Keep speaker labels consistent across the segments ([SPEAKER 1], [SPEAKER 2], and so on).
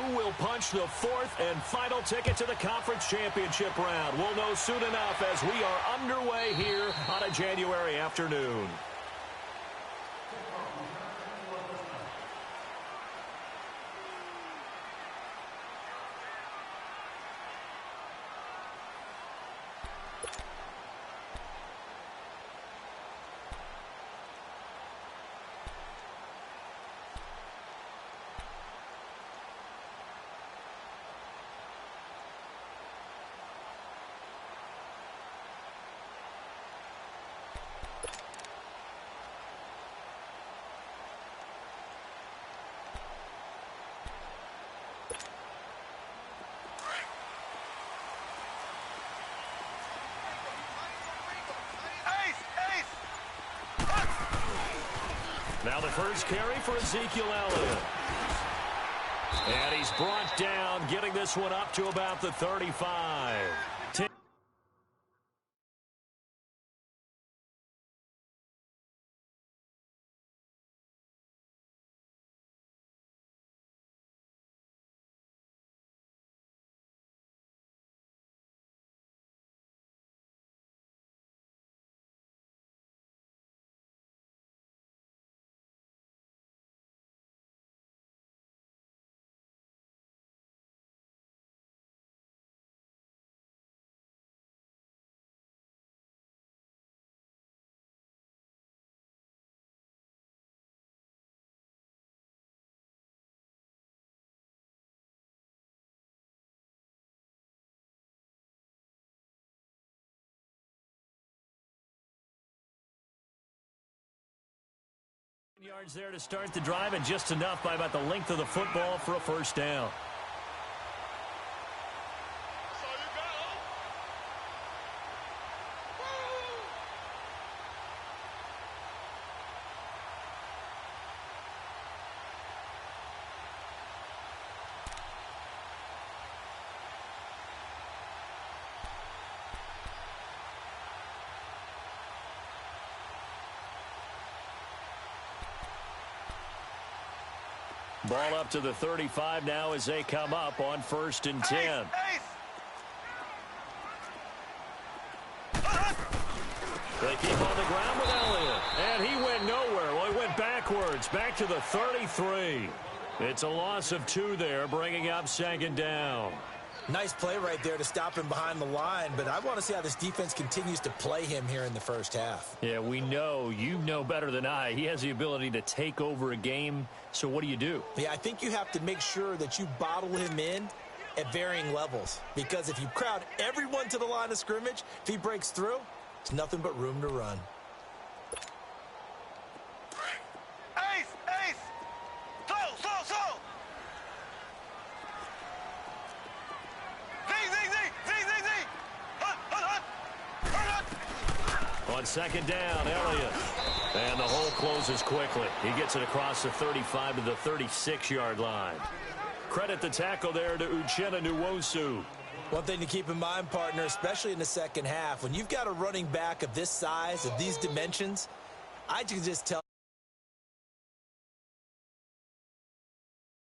[SPEAKER 1] who will punch the fourth and final ticket to the conference championship round? We'll know soon enough as we are underway here on a January afternoon. Now the first carry for Ezekiel Elliott. And he's brought down, getting this one up to about the 35. Yards there to start the drive, and just enough by about the length of the football for a first down. Ball up to the 35 now as they come up on 1st and 10. They keep on the ground with Elliott. And he went nowhere. Well, he went backwards, back to the 33. It's a loss of 2 there, bringing up 2nd down.
[SPEAKER 2] Nice play right there to stop him behind the line, but I want to see how this defense continues to play him here in the first half.
[SPEAKER 1] Yeah, we know. You know better than I. He has the ability to take over a game, so what do?
[SPEAKER 2] Yeah, I think you have to make sure that you bottle him in at varying levels, because if you crowd everyone to the line of scrimmage, if he breaks through, it's nothing but room to run.
[SPEAKER 1] On 2nd down, Elliott. And the hole closes quickly. He gets it across the 35 to the 36-yard line. Credit the tackle there to Uchenna Nwosu.
[SPEAKER 2] One thing to keep in mind, partner, especially in the second half, when you've got a running back of this size, of these dimensions, I can just tell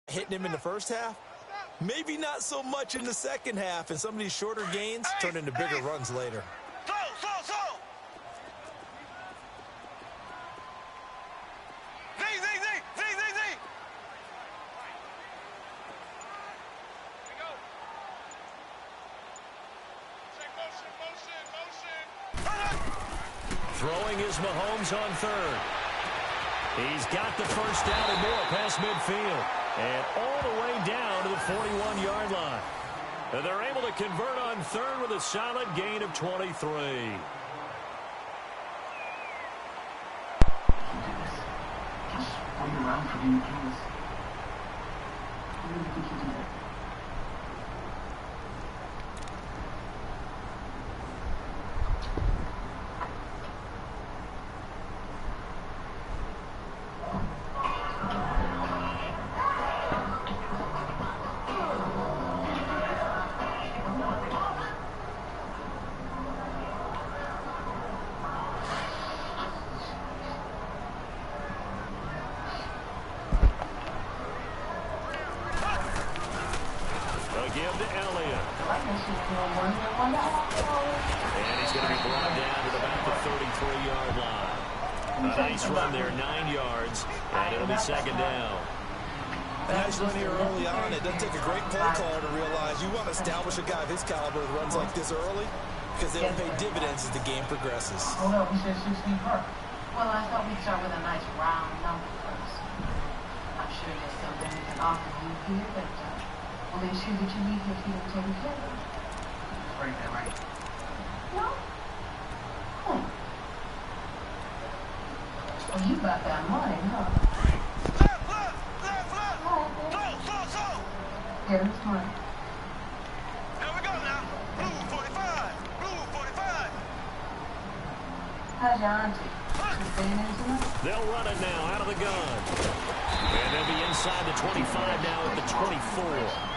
[SPEAKER 2] hitting him in the first half, maybe not so much in the second half, and some of these shorter gains turn into bigger runs later.
[SPEAKER 1] Throwing is Mahomes on 3rd. He's got the first down and more past midfield. And all the way down to the 41-yard line. And they're able to convert on 3rd with a solid gain of 23.
[SPEAKER 3] Just wait around for him to kill us. I really think he'll do that.
[SPEAKER 1] A nice run there, 9 yards, and it'll be second down.
[SPEAKER 2] A nice run here early on. It doesn't take a great play caller to realize you want to establish a guy of his caliber that runs like this early because they'll pay dividends as the game progresses.
[SPEAKER 3] Hold up, we said 16 per.
[SPEAKER 4] Well, I thought we'd start with a nice round number first. I'm sure there's something we can offer you here, but we'll make sure that you leave your feet taken care of.
[SPEAKER 3] Break that right.
[SPEAKER 4] No? Well, you got that money, huh? Get him his money.
[SPEAKER 5] Here we go now. Blue 45. Blue 45.
[SPEAKER 4] How's your auntie? She's staying in tonight?
[SPEAKER 1] They'll run it now out of the gun. And they'll be inside the 25 now at the 24.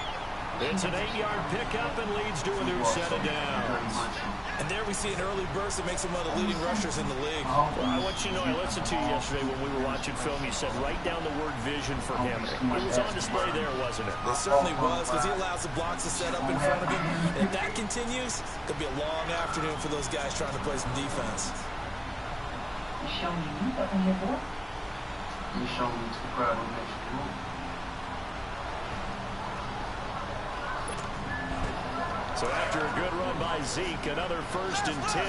[SPEAKER 1] It's an 8-yard pickup and leads to a new set of downs.
[SPEAKER 2] And there we see an early burst that makes him one of the leading rushers in the league.
[SPEAKER 1] Well, I want you to know, I listened to you yesterday when we were watching film. You said write down the word vision for him. It was on display there, wasn't it?
[SPEAKER 2] It certainly was, because he allows the blocks to set up in front of him. And if that continues, it could be a long afternoon for those guys trying to play some defense.
[SPEAKER 4] You show me you up in here, boy.
[SPEAKER 3] You show me to the crowd what makes you move.
[SPEAKER 1] So after a good run by Zeke, another 1st and 10.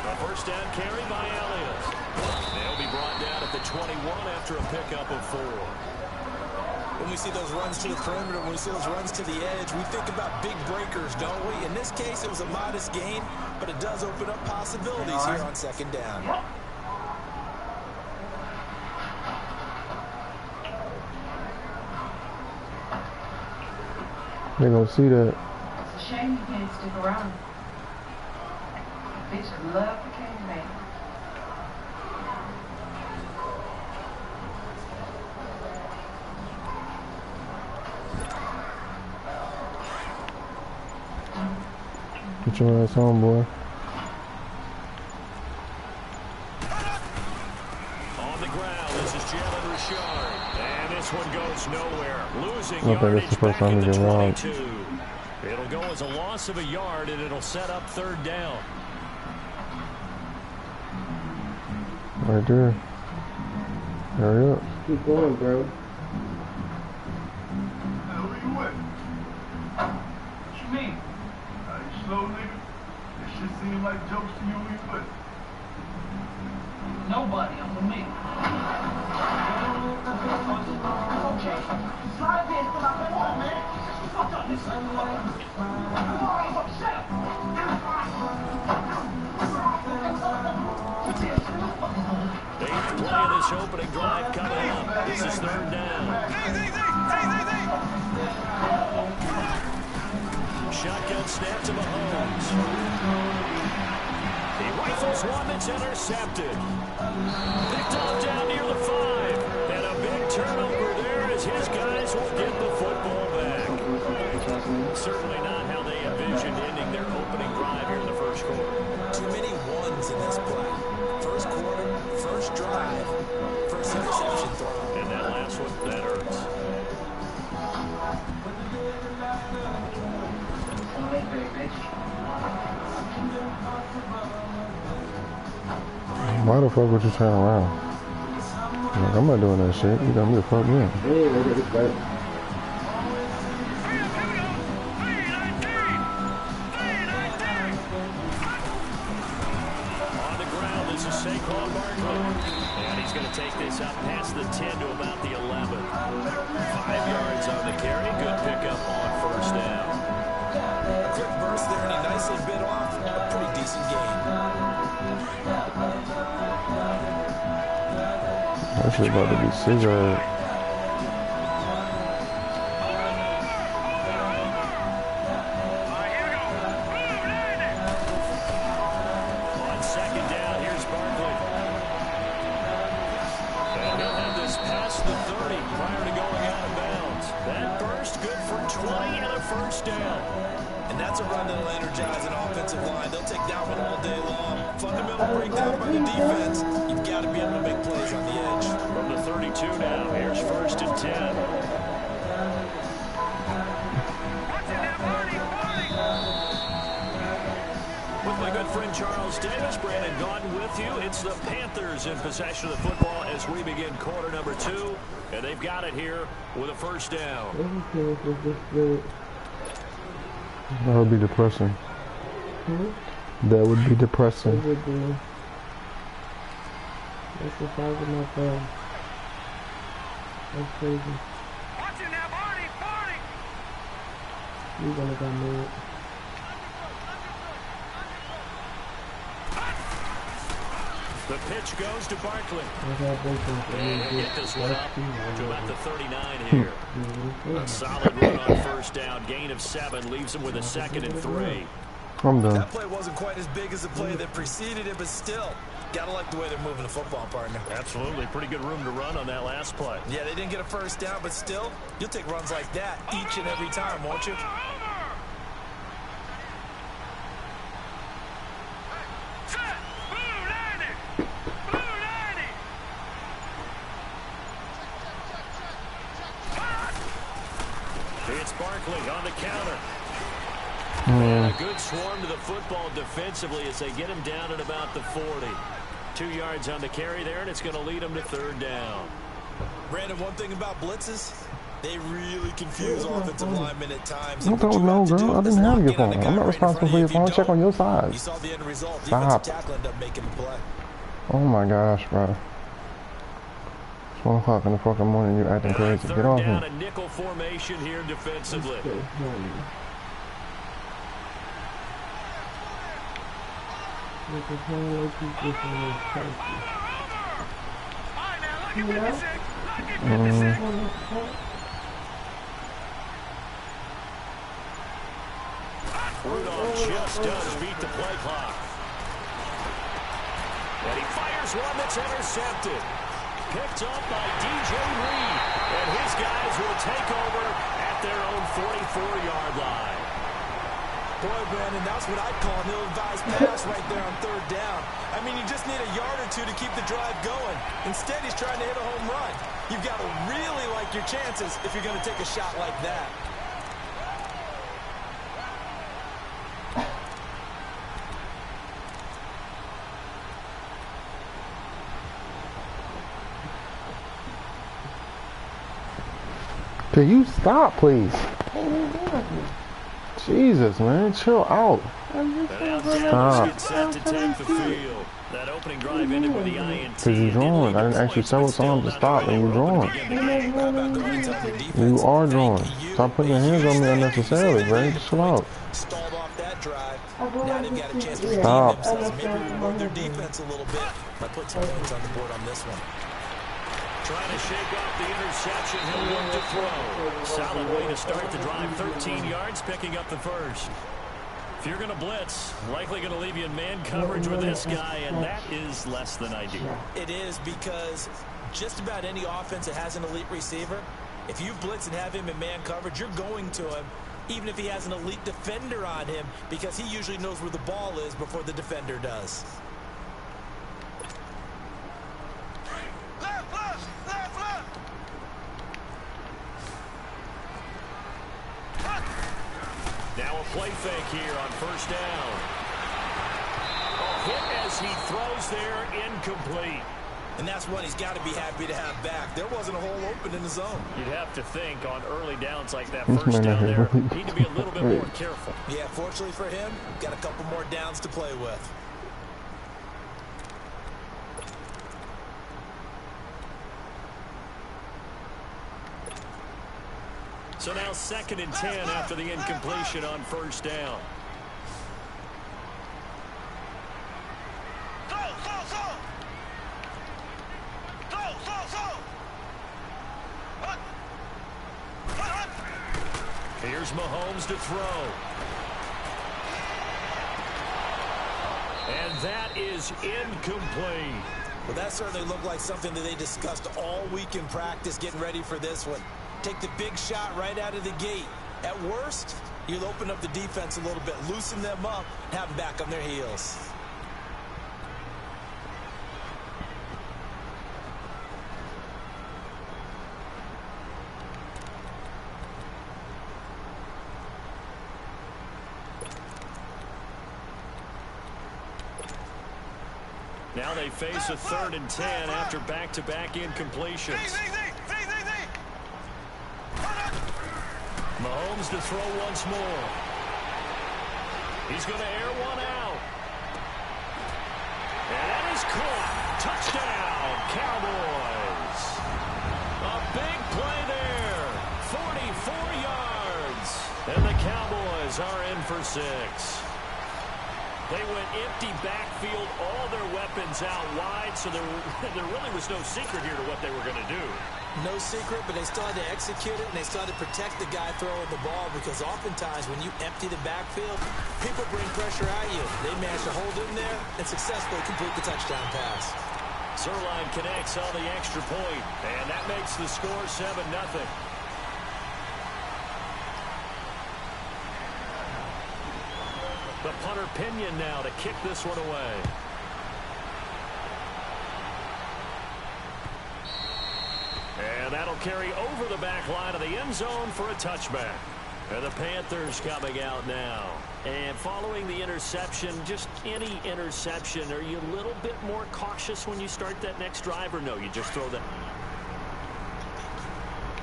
[SPEAKER 1] A first down carry by Elliott. They'll be brought down at the 21 after a pickup of 4.
[SPEAKER 2] When we see those runs to the perimeter, when we see those runs to the edge, we think about big breakers, don't we? In this case, it was a modest gain, but it does open up possibilities here on second down.
[SPEAKER 6] They're gonna see that.
[SPEAKER 4] It's a shame you can't stick around. Bitch would love the king, baby.
[SPEAKER 6] Get your ass home, boy.
[SPEAKER 1] On the ground, this is Jalen Richard. And this one goes nowhere. Losing
[SPEAKER 6] I think
[SPEAKER 1] yardage
[SPEAKER 6] that's the first
[SPEAKER 1] back at
[SPEAKER 6] time
[SPEAKER 1] the
[SPEAKER 6] he did wrong.
[SPEAKER 1] 22. It'll go as a loss of a yard, and it'll set up 3rd down.
[SPEAKER 6] Right there. Hurry up.
[SPEAKER 7] Keep going, bro.
[SPEAKER 3] Where you at? What you mean? You slow, nigga? This shit seem like jokes to you when you with. Nobody, I'm with me. Okay. Slide this, come out. Come on, man. Fuck up this. Shut up.
[SPEAKER 1] Eighth play of this opening drive coming up. This is 3rd down. Shotgun snap to Mahomes. He rifles one that's intercepted. Picked off down near the 5. And a big turnover there as his guys will get the football back. Certainly not how they envisioned ending their opening drive here in the first quarter.
[SPEAKER 2] Too many ones in this play. First quarter, first drive, first interception throw.
[SPEAKER 1] And that last one, that hurts.
[SPEAKER 6] Why the fuck would you turn around? Like, I'm not doing that shit. You got me to fuck me.
[SPEAKER 1] And he's going to take this up past the 10 to about the 11. 5 yards on the carry. Good pickup on 1st down.
[SPEAKER 2] A quick burst there, and he nicely bit off a pretty decent gain.
[SPEAKER 6] That shit about to be scissored.
[SPEAKER 1] I'm Charles Davis. Brandon Gaudin with you. It's the Panthers in possession of the football as we begin quarter number 2. And they've got it here with a first down.
[SPEAKER 6] That would be depressing. That would be depressing.
[SPEAKER 7] It would be. That's the size of my thumb. That's crazy.
[SPEAKER 5] Watch it now, Barney! Barney!
[SPEAKER 7] You're gonna get mad.
[SPEAKER 1] The pitch goes to Barkley. And he'll get this one up to about the 39 here. A solid run on first down. Gain of 7 leaves him with a 2nd and 3.
[SPEAKER 6] I'm done.
[SPEAKER 2] That play wasn't quite as big as the play that preceded it, but still, gotta like the way they're moving the football, partner.
[SPEAKER 1] Absolutely. Pretty good room to run on that last play.
[SPEAKER 2] Yeah, they didn't get a first down, but still, you'll take runs like that each and every time, won't you?
[SPEAKER 1] It's Barkley on the counter. A good swarm to the football defensively as they get him down at about the 40. 2 yards on the carry there, and it's going to lead him to 3rd down.
[SPEAKER 2] Brandon, one thing about blitzes, they really confuse offensive linemen at times.
[SPEAKER 6] I don't know, girl. I didn't have your phone. I'm not responsible for your phone. Check on your side.
[SPEAKER 2] You saw the end result.
[SPEAKER 6] Stop.
[SPEAKER 2] Defensive tackle ended up making the play.
[SPEAKER 6] Oh my gosh, bro. It's 1 o'clock in the fucking morning. You're acting crazy. Get off
[SPEAKER 1] down,
[SPEAKER 6] me.
[SPEAKER 1] a nickel formation here defensively. Rudolph just does beat the play clock. And he fires one that's intercepted. Picked up by DJ Reed. And his guys will take over at their own 44-yard line.
[SPEAKER 2] Boy, Brandon, that's what I'd call an ill-advised pass right there on 3rd down. I mean, you just need a yard or 2 to keep the drive going. Instead, he's trying to hit a home run. You've got to really like your chances if you're going to take a shot like that.
[SPEAKER 6] Can you stop, please? Jesus, man, chill out. Stop.
[SPEAKER 1] Set to take the field. That opening drive ended with the INT.
[SPEAKER 6] Because you're drawing. I didn't ask you several times to stop, and you're drawing. You are drawing. Stop putting your hands on me unnecessarily, man. Just chill out.
[SPEAKER 2] Stalled off that drive. Now they've got a chance to redeem
[SPEAKER 6] Stop.
[SPEAKER 2] themselves. Maybe reward their defense a little bit by putting some points on the board on this one.
[SPEAKER 1] Trying to shake off the interception. He'll look to throw. Solid way to start the drive. 13 yards, picking up the first. If you're going to blitz, likely going to leave you in man coverage with this guy, and that is less than ideal.
[SPEAKER 2] It is, because just about any offense that has an elite receiver, if you blitz and have him in man coverage, you're going to him, even if he has an elite defender on him, because he usually knows where the ball is before the defender does.
[SPEAKER 1] Now a play fake here on first down. A hit as he throws there, incomplete.
[SPEAKER 2] And that's one he's got to be happy to have back. There wasn't a hole open in the zone.
[SPEAKER 1] You'd have to think on early downs like that first down there, need to be a little bit more careful.
[SPEAKER 2] Yeah, fortunately for him, got a couple more downs to play with.
[SPEAKER 1] So now 2nd and 10 after the incompletion on first down. Here's Mahomes to throw. And that is incomplete.
[SPEAKER 2] Well, that certainly looked like something that they discussed all week in practice getting ready for this one. Take the big shot right out of the gate. At worst, you'll open up the defense a little bit, loosen them up, and have them back on their heels.
[SPEAKER 1] Now they face a 3rd and 10 after back-to-back incompletions. Mahomes to throw once more. He's going to air one out. And that is caught. Touchdown, Cowboys. A big play there. 44 yards. And the Cowboys are in for 6. They went empty backfield, all their weapons out wide, so there really was no secret here to what they were going to do.
[SPEAKER 2] No secret, but they still had to execute it, and they still had to protect the guy throwing the ball, because oftentimes when you empty the backfield, people bring pressure at you. They managed to hold in there and successfully complete the touchdown pass.
[SPEAKER 1] Zerline connects on the extra point, and that makes the score 7-0. The punter Pinion now to kick this one away. And that'll carry over the back line of the end zone for a touchback. And the Panthers coming out now. And following the interception, just any interception, are you a little bit more cautious when you start that next drive, or no, you just throw that?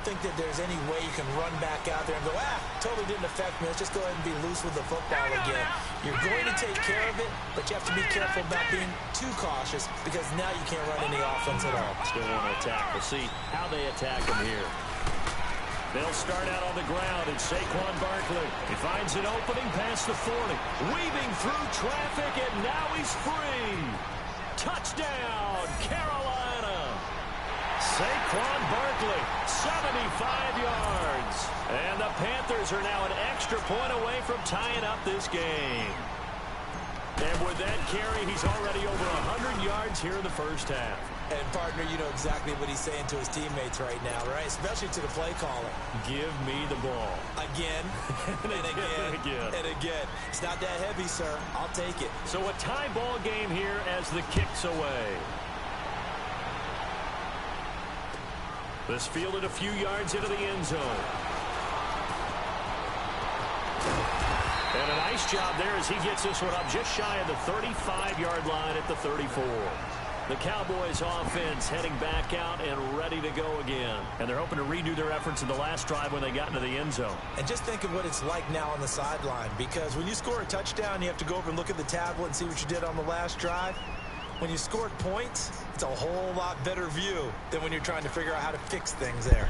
[SPEAKER 2] Think that there's any way you can run back out there and go, totally didn't affect me. Let's just go ahead and be loose with the football again. You're going to take care of it, but you have to be careful about being too cautious, because now you can't run any offense at all.
[SPEAKER 1] Still want to attack. We'll see how they attack him here. They'll start out on the ground, and Saquon Barkley. He finds an opening past the 40. Weaving through traffic, and now he's free. Touchdown, Carolina. Saquon Barkley, 75 yards. And the Panthers are now an extra point away from tying up this game. And with that carry, he's already over 100 yards here in the first half.
[SPEAKER 2] And, partner, you know exactly what he's saying to his teammates right now, right? Especially to the play caller.
[SPEAKER 1] Give me the ball.
[SPEAKER 2] Again, and again, and again. It's not that heavy, sir. I'll take it.
[SPEAKER 1] So a tie ball game here as the kick's away. This fielded a few yards into the end zone. And a nice job there as he gets this one up just shy of the 35-yard line at the 34. The Cowboys offense heading back out and ready to go again. And they're hoping to redo their efforts in the last drive when they got into the end zone.
[SPEAKER 2] And just think of what it's like now on the sideline, because when you score a touchdown, you have to go over and look at the tablet and see what you did on the last drive. When you scored points, it's a whole lot better view than when you're trying to figure out how to fix things there.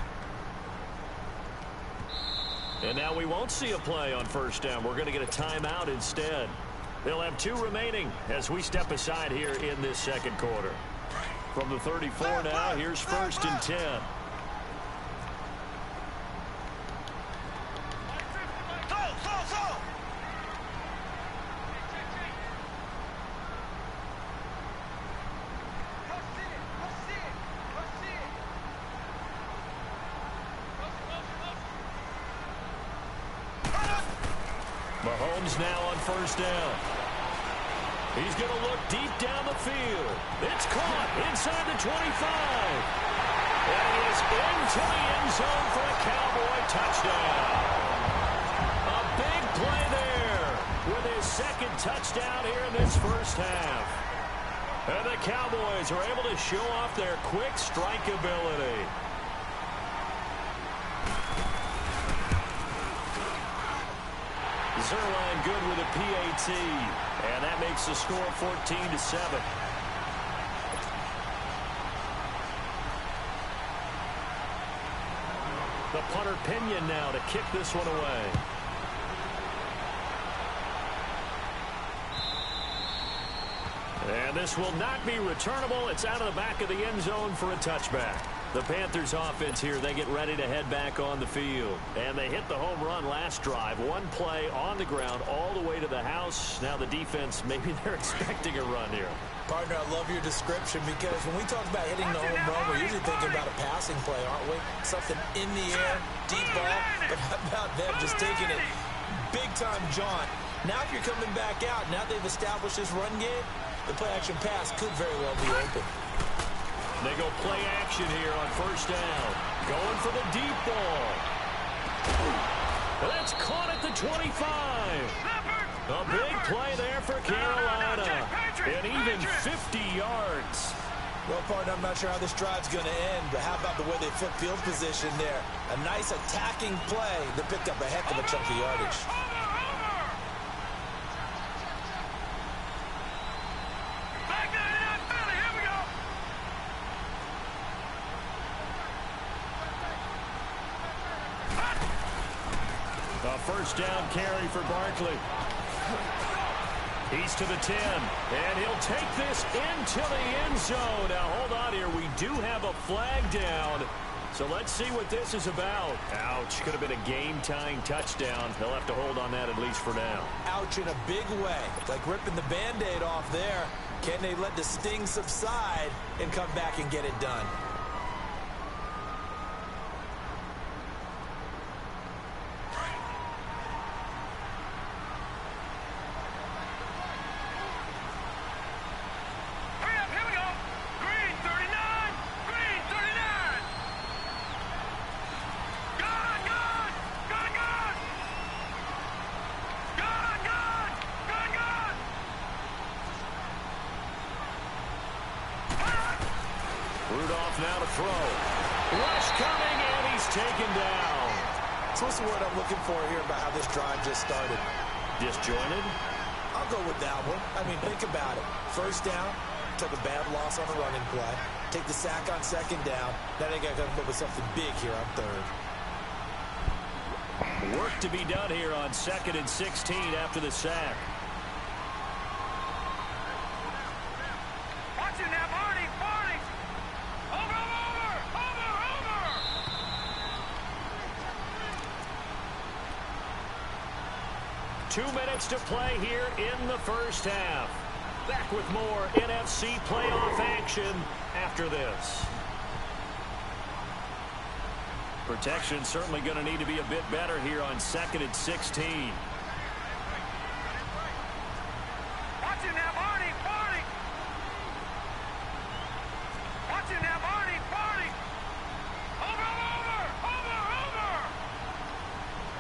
[SPEAKER 1] And now we won't see a play on first down. We're going to get a timeout instead. They'll have 2 remaining as we step aside here in this second quarter. From the 34 now, here's 1st and 10. Mahomes now on first down. He's going to look deep down the field. It's caught inside the 25. And he is into the end zone for a Cowboy touchdown. A big play there with his 2nd touchdown here in this first half. And the Cowboys are able to show off their quick strike ability. Zerline good with a PAT, and that makes the score 14-7. The punter Pinion now to kick this one away. And this will not be returnable. It's out of the back of the end zone for a touchback. The Panthers offense here, they get ready to head back on the field. And they hit the home run last drive. 1 play on the ground all the way to the house. Now the defense, maybe they're expecting a run here.
[SPEAKER 2] Partner, I love your description, because when we talk about hitting the home run, we're usually thinking about a passing play, aren't we? Something in the air, deep ball. But how about them just taking it big-time jaunt? Now if you're coming back out, now they've established this run game, the play-action pass could very well be open.
[SPEAKER 1] They go play action here on first down. Going for the deep ball. That's caught at the 25. A big play there for Carolina. And even 50 yards.
[SPEAKER 2] Well, partner, I'm not sure how this drive's going to end, but how about the way they flip field position there? A nice attacking play that picked up a heck of a chunk of yardage.
[SPEAKER 1] A first down carry for Barkley. He's to the 10, and he'll take this into the end zone. Now, hold on here. We do have a flag down, so let's see what this is about. Ouch. Could have been a game-tying touchdown. They'll have to hold on that at least for now.
[SPEAKER 2] Ouch in a big way. Like ripping the Band-Aid off there. Can they let the sting subside and come back and get it done?
[SPEAKER 1] Now to throw. Rush coming, and he's taken down.
[SPEAKER 2] So what's the word I'm looking for here about how this drive just started?
[SPEAKER 1] Disjointed?
[SPEAKER 2] I'll go with that one. I mean, think about it. First down, took a bad loss on a running play. Take the sack on second down. Now they got to come up with something big here on third.
[SPEAKER 1] Work to be done here on 2nd and 16 after the sack.
[SPEAKER 5] Watch it now, Barney. Over.
[SPEAKER 1] 2 minutes to play here in the first half. Back with more NFC playoff action after this. Protection certainly going to need to be a bit better here on 2nd and 16.
[SPEAKER 5] Watch it now, Barney. Watch it now, Barney. Over.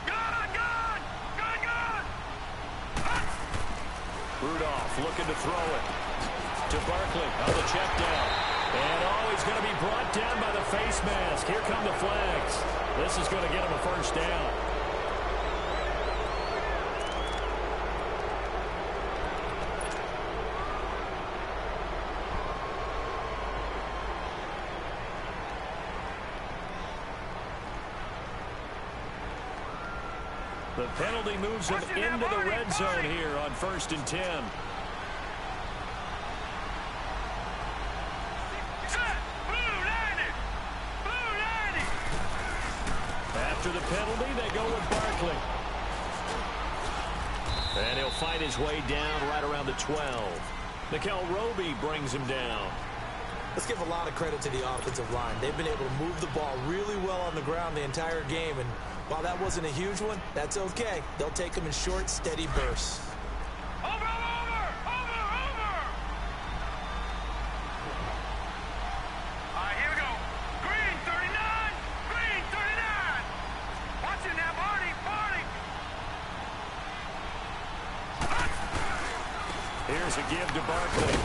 [SPEAKER 5] Good.
[SPEAKER 1] Rudolph looking to throw it to Barkley on the check down. And he's going to be brought down by the face mask. Here come the flags. This is going to get him a first down. The penalty moves him into the red zone here on 1st and 10. After the penalty, they go with Barkley. And he'll fight his way down right around the 12. Mikel Roby brings him down.
[SPEAKER 2] Let's give a lot of credit to the offensive line. They've been able to move the ball really well on the ground the entire game. And while that wasn't a huge one, that's okay. They'll take them in short, steady bursts.
[SPEAKER 5] Over. All right, here we go. Green 39. Watch it now, Barney.
[SPEAKER 1] Here's a give to Barkley.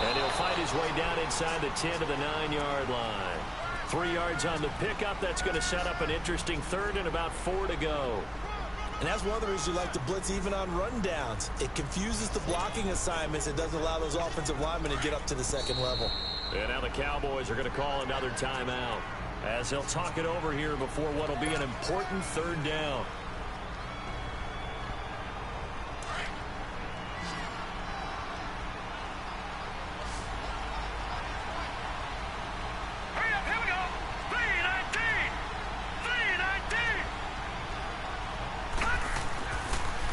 [SPEAKER 1] And he'll fight his way down inside the 10 to the 9-yard line. 3 yards on the pickup. That's going to set up an interesting third and about 4 to go.
[SPEAKER 2] And that's one of the reasons you like to blitz even on rundowns. It confuses the blocking assignments. It doesn't allow those offensive linemen to get up to the second level.
[SPEAKER 1] And now the Cowboys are going to call another timeout as they'll talk it over here before what will be an important third down.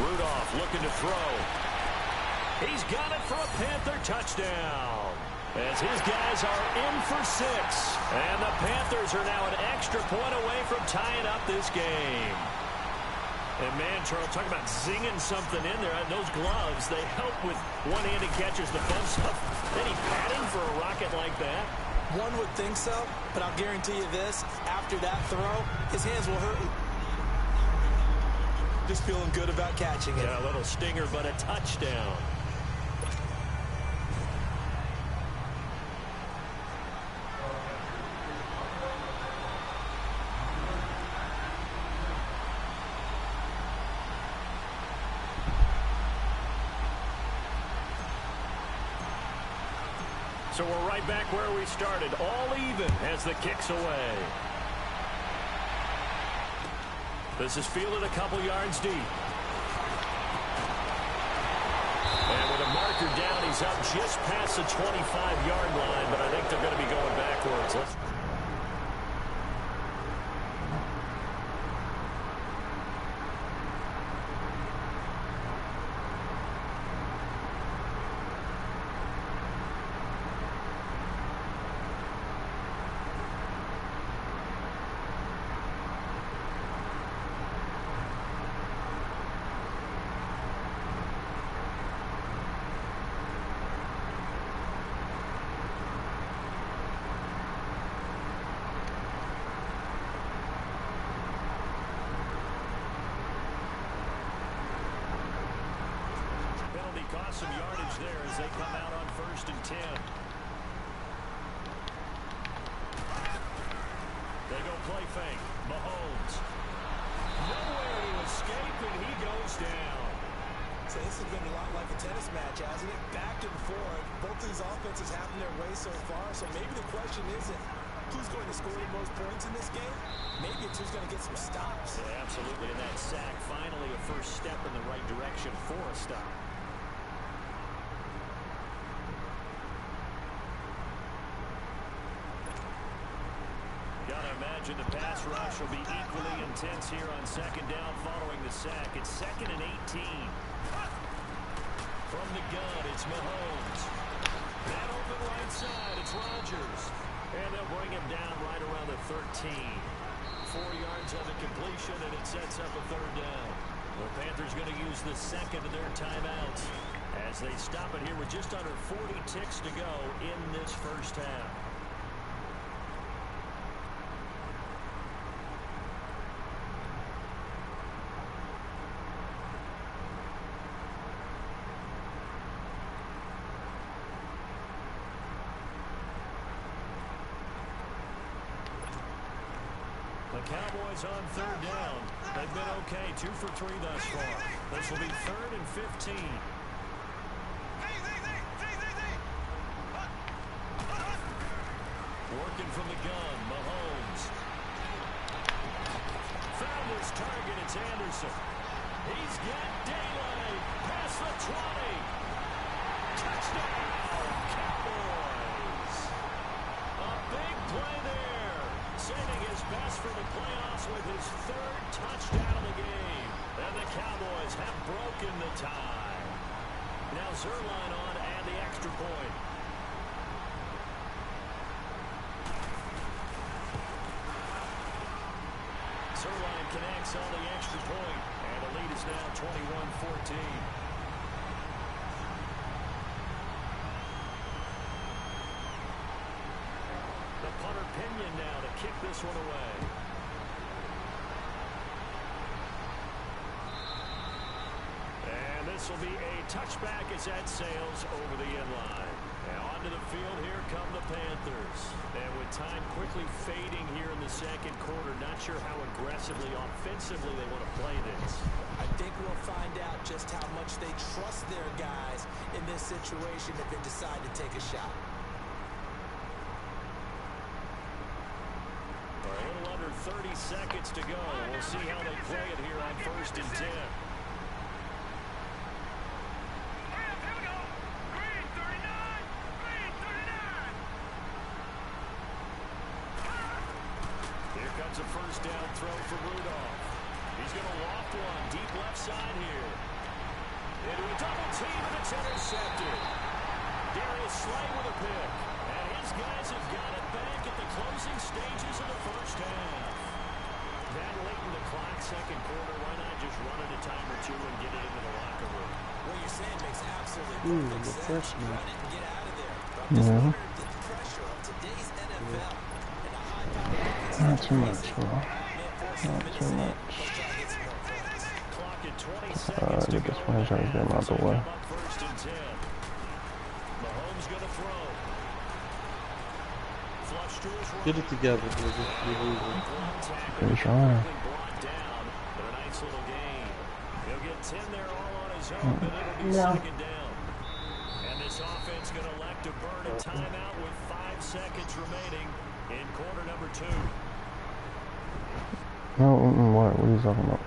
[SPEAKER 1] Rudolph looking to throw. He's got it for a Panther touchdown. As his guys are in for 6. And the Panthers are now an extra point away from tying up this game. And man, Charles, talk about zinging something in there. Those gloves, they help with one-handed catches, the fun stuff. Any padding for a rocket like that?
[SPEAKER 2] One would think so, but I'll guarantee you this. After that throw, his hands will hurt. Just feeling good about catching it.
[SPEAKER 1] Yeah, a little stinger, but a touchdown. So we're right back where we started, all even as the kick's away. This is fielded a couple yards deep. And with a marker down, he's up just past the 25-yard line, but I think they're going to be going backwards. Cost some yardage there as they come out on 1st and 10. They go play fake. Mahomes. Nowhere to escape, and he goes down.
[SPEAKER 2] So this has been a lot like a tennis match, hasn't it? Back and forth. Both these offenses having their way so far. So maybe the question isn't who's going to score the most points in this game. Maybe it's who's going to get some stops.
[SPEAKER 1] Yeah, absolutely. And that sack, finally a first step in the right direction for a stop. Gotta imagine the pass rush will be equally intense here on 2nd down following the sack. It's 2nd and 18. From the gun, it's Mahomes. That open right side, it's Rodgers. And they'll bring him down right around the 13. 4 yards on the completion, and it sets up a 3rd down. The Panthers going to use the 2nd of their timeouts as they stop it here with just under 40 ticks to go in this first half. The Cowboys on 3rd down. They've been okay, 2 for 3 thus far. This will be 3rd and 15. Working from the gun, Mahomes. Found his target, it's Anderson. He's got daylight, past the 20. Touchdown, Cowboys. A big play there. Saving his best for the playoffs with his 3rd touchdown of the game. And the Cowboys have broken the tie. Now Zerline on to add the extra point. Zerline connects on the extra point, and the lead is now 21-14. Punter Pinion now to kick this one away. And this will be a touchback as that sails over the end line. Now onto the field, here come the Panthers. And with time quickly fading here in the 2nd quarter, not sure how aggressively, offensively they want to play this.
[SPEAKER 2] I think we'll find out just how much they trust their guys in this situation if they decide to take a shot.
[SPEAKER 1] A little under 30 seconds to go. We'll see how they play it here on 1st and 10. Here comes a 1st down throw for Rudolph. He's going to loft one deep left side here. Into a double team, and it's intercepted. Darius Slay with a pick. And his guys have got it back at the closing stages of the first half. That late in the clock, 2nd quarter, why not just run it a time or two and get it into the locker room?
[SPEAKER 2] What you're saying makes absolutely perfect sense.
[SPEAKER 7] Freshman.
[SPEAKER 2] Run it and get out of there.
[SPEAKER 6] Yeah.
[SPEAKER 2] The pressure of today's NFL and a high-powered
[SPEAKER 6] Not too much, bro. Not too much.
[SPEAKER 1] Clock 20 seconds to
[SPEAKER 6] Get
[SPEAKER 1] go.
[SPEAKER 6] this franchise game out the way.
[SPEAKER 1] First and 10. Mahomes going to throw. Flush to his right.
[SPEAKER 7] Get it together, nigga.
[SPEAKER 6] He's trying.
[SPEAKER 1] Brought down, but a nice little gain. He'll get 10 there all on his own, but it'll be second down. And this offense going to elect to burn a timeout with 5 seconds remaining in quarter number 2.
[SPEAKER 6] No, what? What are you talking about?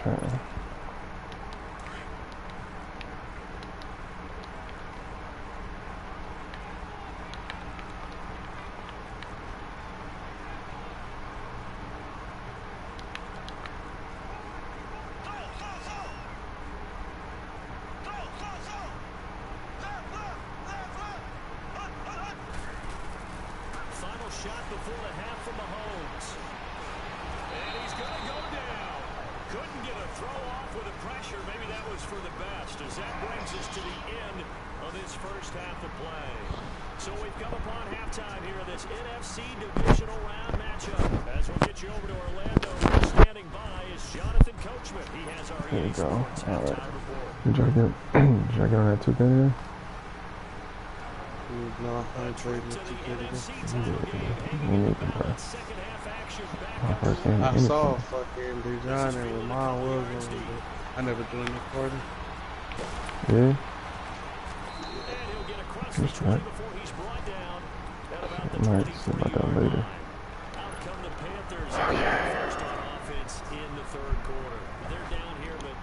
[SPEAKER 6] Okay.
[SPEAKER 1] Final shot before the half from Mahomes. And he's going to go down. Couldn't get a throw off with the pressure. Maybe that was for the best, as that brings us to the end of this first half of play. So we've come upon halftime here in this NFC divisional round matchup. As we'll get you over to Orlando, standing by is Jonathan Coachman. He has our
[SPEAKER 6] There you go.
[SPEAKER 1] Sports
[SPEAKER 6] All right.
[SPEAKER 1] halftime report.
[SPEAKER 6] Did y'all get on that 2K today?
[SPEAKER 7] No, I ain't trading it
[SPEAKER 6] Me neither, bro. My first game.
[SPEAKER 7] I saw fucking Dijon and Ramon was on it. I never joined the party.
[SPEAKER 6] Yeah?
[SPEAKER 1] That's
[SPEAKER 6] right. I might see about that later.
[SPEAKER 1] Out come the Panthers. First on offense in the third quarter. They're down here, but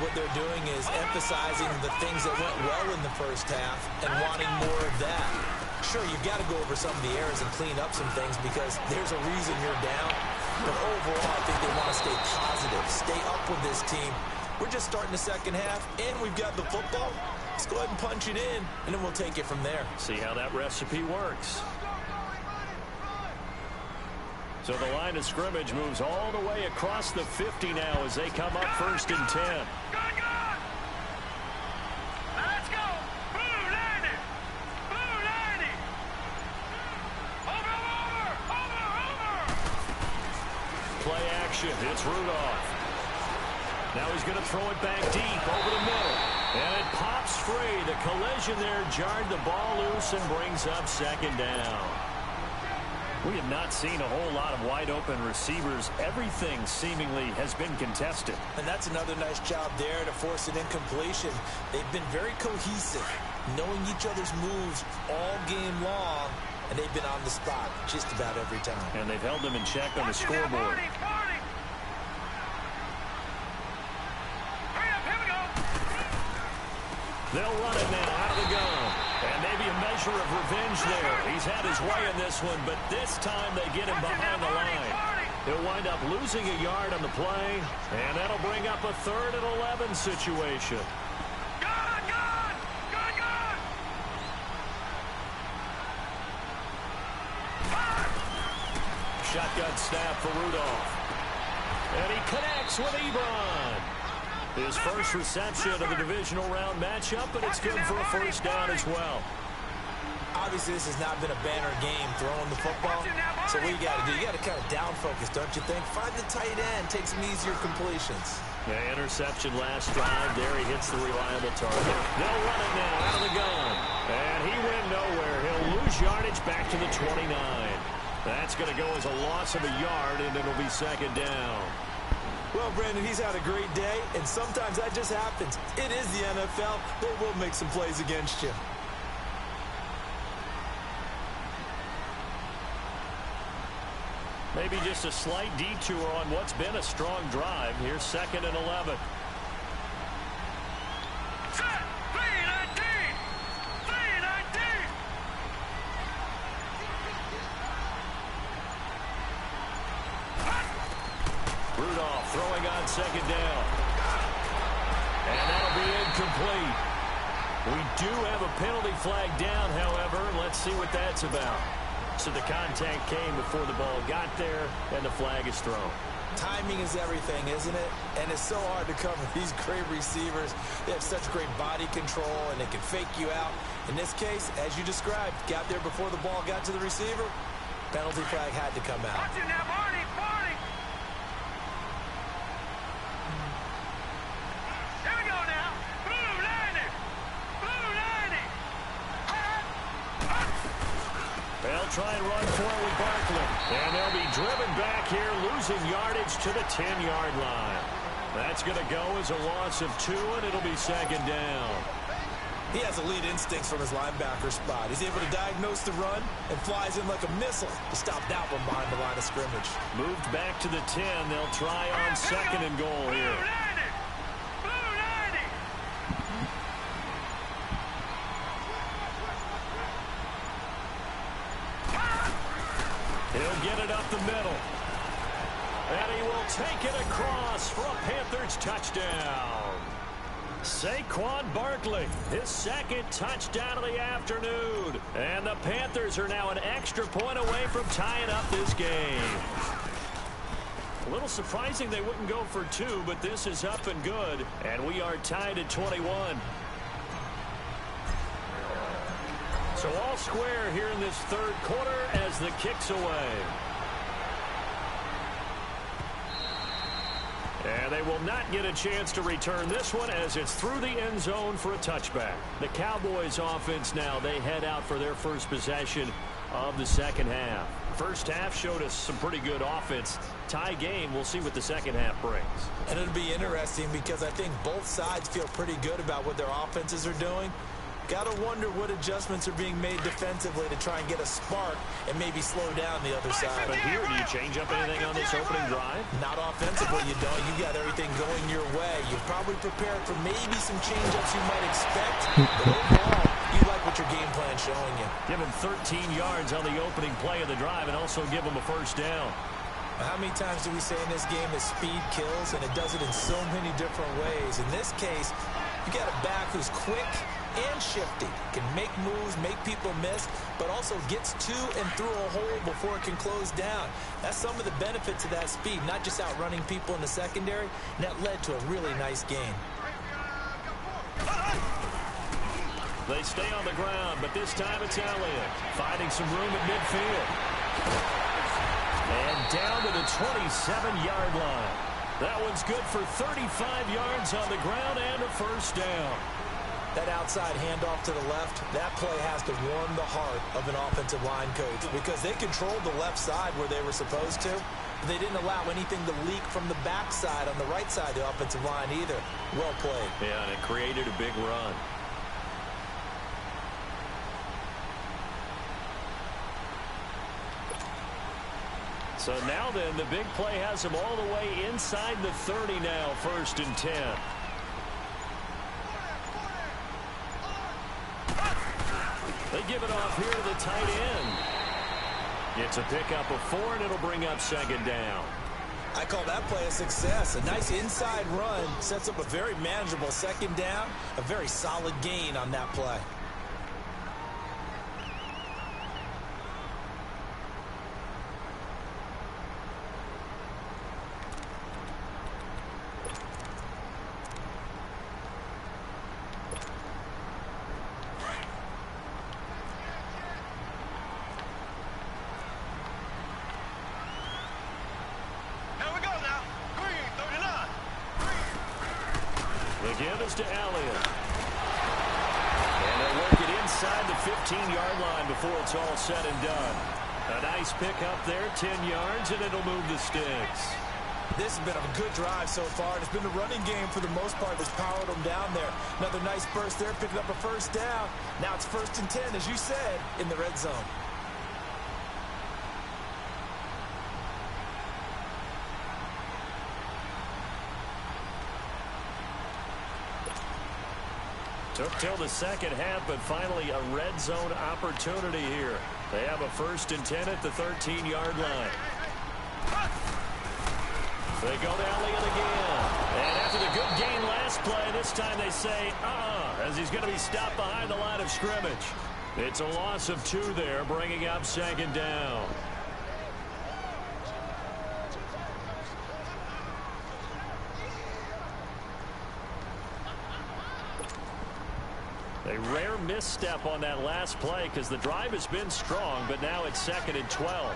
[SPEAKER 2] What they're doing is emphasizing the things that went well in the first half and wanting more of that. Sure, you've got to go over some of the errors and clean up some things because there's a reason you're down. But overall, I think they want to stay positive, stay up with this team. We're just starting the second half, and we've got the football. Let's go ahead and punch it in, and then we'll take it from there.
[SPEAKER 1] see how that recipe works. So the line of scrimmage moves all the way across the 50 now as they come up first and 10.
[SPEAKER 5] Good. Let's go. Blue 90. Blue 90. Over.
[SPEAKER 1] Play action. It's Rudolph. Now he's going to throw it back deep over the middle. And it pops free. The collision there jarred the ball loose and brings up second down. We have not seen a whole lot of wide-open receivers. Everything seemingly has been contested.
[SPEAKER 2] And that's another nice job there to force an incompletion. They've been very cohesive, knowing each other's moves all game long, and they've been on the spot just about every time.
[SPEAKER 1] And they've held them in check on the scoreboard. They'll run it now out of the gun. And maybe a measure of revenge there. He's had his way in this one, but this time they get him behind the line. He'll wind up losing a yard on the play, and that'll bring up a 3rd and 11 situation. Shotgun snap for Rudolph. And he connects with Ebron. His first reception of the divisional round matchup, but it's good for a first down as well.
[SPEAKER 2] Obviously, this has not been a banner game throwing the football. So what you got to do, you got to kind of down focus, don't you think? Find the tight end, take some easier completions.
[SPEAKER 1] The interception last drive. There he hits the reliable target. They'll run it now out of the gun. And he went nowhere. He'll lose yardage back to the 29. That's going to go as a loss of a yard, and it'll be second down.
[SPEAKER 2] Well, Brandon, he's had a great day, and sometimes that just happens. It is the NFL. They will make some plays against you.
[SPEAKER 1] Maybe just a slight detour on what's been a strong drive. Here's 2nd and 11. Rudolph throwing on second down. And that'll be incomplete. We do have a penalty flag down, however. Let's see what that's about. So the contact came before the ball got there, and the flag is thrown.
[SPEAKER 2] Timing is everything, isn't it? And it's so hard to cover these great receivers. They have such great body control, and they can fake you out. In this case, as you described, got there before the ball got to the receiver. Penalty flag had to come out.
[SPEAKER 5] Watch it now, Barney. Here we go now. Blue lining.
[SPEAKER 1] They'll try and run for it with Barkley. And they'll be driven back here, losing yardage to the 10-yard line. That's going to go as a loss of 2, and it'll be second down.
[SPEAKER 2] He has elite instincts from his linebacker spot. He's able to diagnose the run and flies in like a missile to stop that one behind the line of scrimmage.
[SPEAKER 1] Moved back to the 10. They'll try on second and goal here. He'll get it up the middle. And he will take it across for a Panthers touchdown. Saquon Barkley, his second touchdown of the afternoon. And the Panthers are now an extra point away from tying up this game. A little surprising they wouldn't go for 2, but this is up and good. And we are tied at 21. So all square here in this third quarter as the kick's away. And they will not get a chance to return this one as it's through the end zone for a touchback. The Cowboys offense now, they head out for their first possession of the second half. First half showed us some pretty good offense. Tie game, we'll see what the second half brings.
[SPEAKER 2] And it'll be interesting because I think both sides feel pretty good about what their offenses are doing. Got to wonder what adjustments are being made defensively to try and get a spark and maybe slow down the other side.
[SPEAKER 1] But here, do you change up anything on this opening drive?
[SPEAKER 2] Not offensively, you don't. You got everything going your way. You're probably prepared for maybe some change-ups you might expect. But overall, you like what your game plan's showing you.
[SPEAKER 1] Give him 13 yards on the opening play of the drive and also give him a first down.
[SPEAKER 2] How many times do we say in this game that speed kills, and it does it in so many different ways? In this case, you got a back who's quick and shifty, can make moves, make people miss, but also gets to and through a hole before it can close down. That's some of the benefits of that speed, not just outrunning people in the secondary, and that led to a really nice game.
[SPEAKER 1] They stay on the ground, but this time it's Elliott finding some room at midfield. And down to the 27-yard line. That one's good for 35 yards on the ground and a first down.
[SPEAKER 2] That outside handoff to the left, that play has to warm the heart of an offensive line coach because they controlled the left side where they were supposed to. They didn't allow anything to leak from the backside on the right side of the offensive line either. Well played.
[SPEAKER 1] Yeah, and it created a big run. So now then, the big play has them all the way inside the 30 now, 1st and 10. They give it off here to the tight end. Gets a pickup of 4, and it'll bring up second down.
[SPEAKER 2] I call that play a success. A nice inside run sets up a very manageable second down. A very solid gain on that play.
[SPEAKER 1] To Elliott. And they'll work it inside the 15-yard line before it's all said and done. A nice pickup there, 10 yards, and it'll move the sticks.
[SPEAKER 2] This has been a good drive so far. It's been the running game for the most part that's powered them down there. Another nice burst there, picking up a first down. Now it's 1st and 10, as you said, in the red zone.
[SPEAKER 1] Took till the second half, but finally a red zone opportunity here. They have a 1st and 10 at the 13-yard line. They go to Elliott again. And after the good gain last play, this time they say, as he's going to be stopped behind the line of scrimmage. It's a loss of 2 there, bringing up 2nd down. A rare misstep on that last play because the drive has been strong, but now it's 2nd and 12.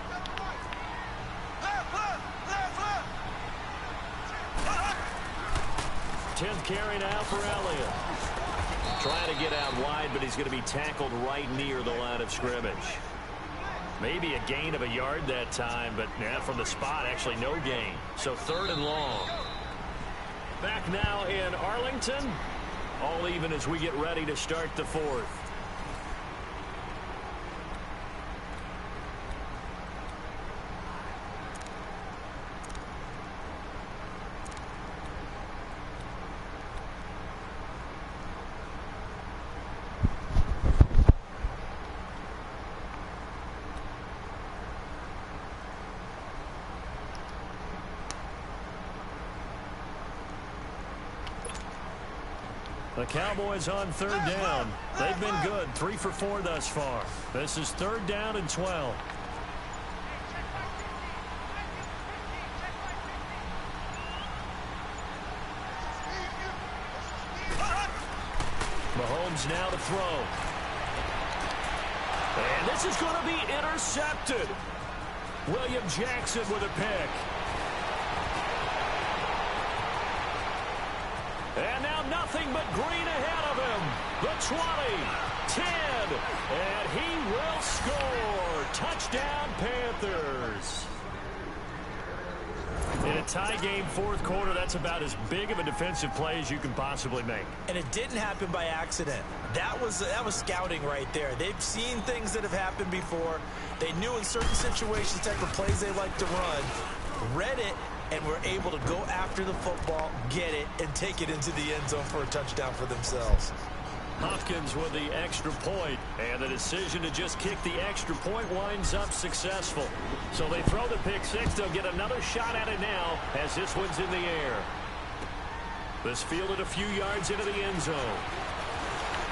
[SPEAKER 1] 10th carry now for Elliott. Trying to get out wide, but he's going to be tackled right near the line of scrimmage. Maybe a gain of a yard that time, but from the spot, actually no gain. So 3rd and long. Back now in Arlington. All even as we get ready to start the 4th. The Cowboys on 3rd down. They've been good, 3 for 4 thus far. This is 3rd down and 12. Mahomes now to throw. And this is going to be intercepted. William Jackson with a pick. And now nothing but green ahead of him. The 20, 10, and he will score. Touchdown, Panthers. In a tie game 4th quarter, that's about as big of a defensive play as you can possibly make.
[SPEAKER 2] And it didn't happen by accident. That was scouting right there. They've seen things that have happened before. They knew in certain situations type of plays they like to run, read it, and were able to go after the football, get it, and take it into the end zone for a touchdown for themselves.
[SPEAKER 1] Hopkins with the extra point, and the decision to just kick the extra point winds up successful. So they throw the pick 6. They'll get another shot at it now as this one's in the air. This fielded a few yards into the end zone.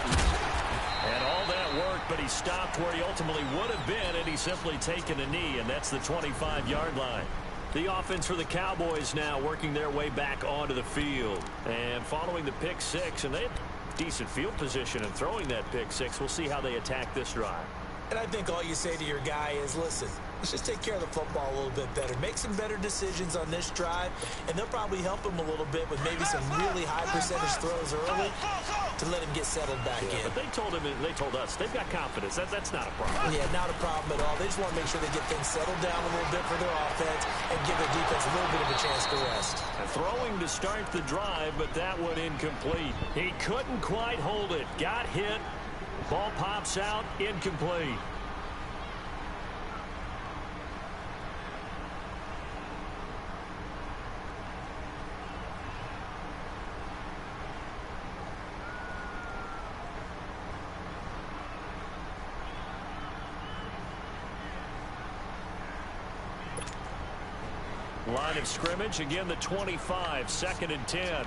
[SPEAKER 1] And all that worked, but he stopped where he ultimately would have been, and he's simply taken a knee, and that's the 25-yard line. The offense for the Cowboys now working their way back onto the field. And following the pick 6, and they have decent field position in throwing that pick 6. We'll see how they attack this drive.
[SPEAKER 2] And I think all you say to your guy is, listen, let's just take care of the football a little bit better. Make some better decisions on this drive, and they'll probably help him a little bit with maybe some really high percentage throws early to let him get settled back in.
[SPEAKER 1] But they told us they've got confidence. That's not a problem.
[SPEAKER 2] Yeah, not a problem at all. They just want to make sure they get things settled down a little bit for their offense and give their defense a little bit of a chance to rest.
[SPEAKER 1] And throwing to start the drive, but that one incomplete. He couldn't quite hold it. Got hit. Ball pops out, incomplete. Line of scrimmage, again the 25, 2nd and 10.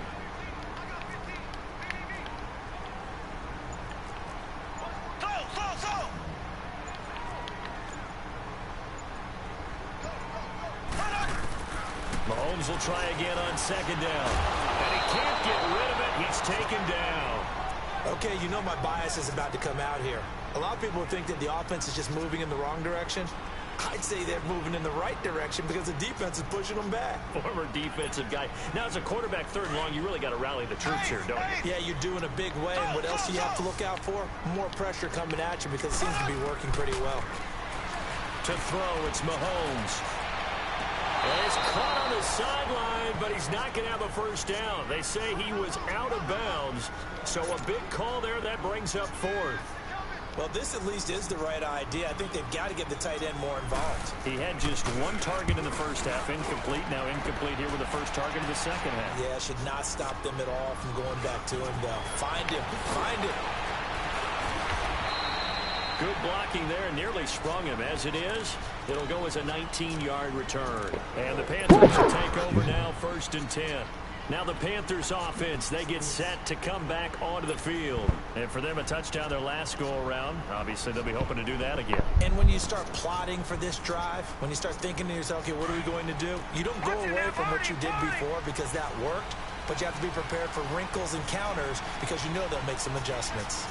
[SPEAKER 1] Mahomes will try again on 2nd down. And he can't get rid of it. He's taken down.
[SPEAKER 2] Okay, you know my bias is about to come out here. A lot of people think that the offense is just moving in the wrong direction. I'd say they're moving in the right direction because the defense is pushing them back.
[SPEAKER 1] Former defensive guy. Now, as a quarterback 3rd and long, you really got to rally the troops here, don't you?
[SPEAKER 2] Yeah, you're doing a big way. And what else do you have to look out for? More pressure coming at you because it seems to be working pretty well.
[SPEAKER 1] To throw, it's Mahomes. Well, he's caught on the sideline, but he's not going to have a first down. They say he was out of bounds. So a big call there. That brings up 4th.
[SPEAKER 2] Well, this at least is the right idea. I think they've got to get the tight end more involved.
[SPEAKER 1] He had just 1 target in the first half, incomplete. Now incomplete here with the first target of the second half.
[SPEAKER 2] Yeah, should not stop them at all from going back to him, though. Find him. Find him.
[SPEAKER 1] Good blocking there, nearly sprung him. As it is, it'll go as a 19-yard return. And the Panthers will take over now, 1st and 10. Now the Panthers offense, they get set to come back onto the field. And for them, a touchdown their last go-around. Obviously, they'll be hoping to do that again.
[SPEAKER 2] And when you start plotting for this drive, when you start thinking to yourself, okay, what are we going to do? You don't go away from what you did before because that worked, but you have to be prepared for wrinkles and counters because you know they'll make some adjustments.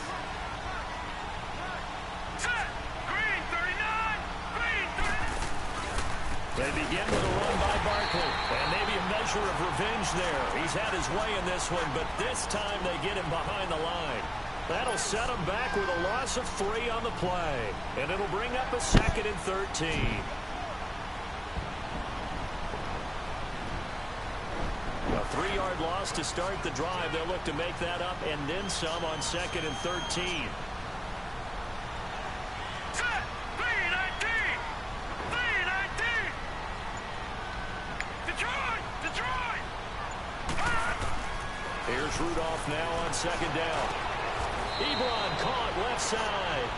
[SPEAKER 1] They begin with a run by Barkley, and maybe a measure of revenge there. He's had his way in this one, but this time they get him behind the line. That'll set him back with a loss of 3 on the play, and it'll bring up a 2nd and 13. A 3-yard loss to start the drive. They'll look to make that up and then some on 2nd and 13. Here's Rudolph now on 2nd down. Ebron caught left side.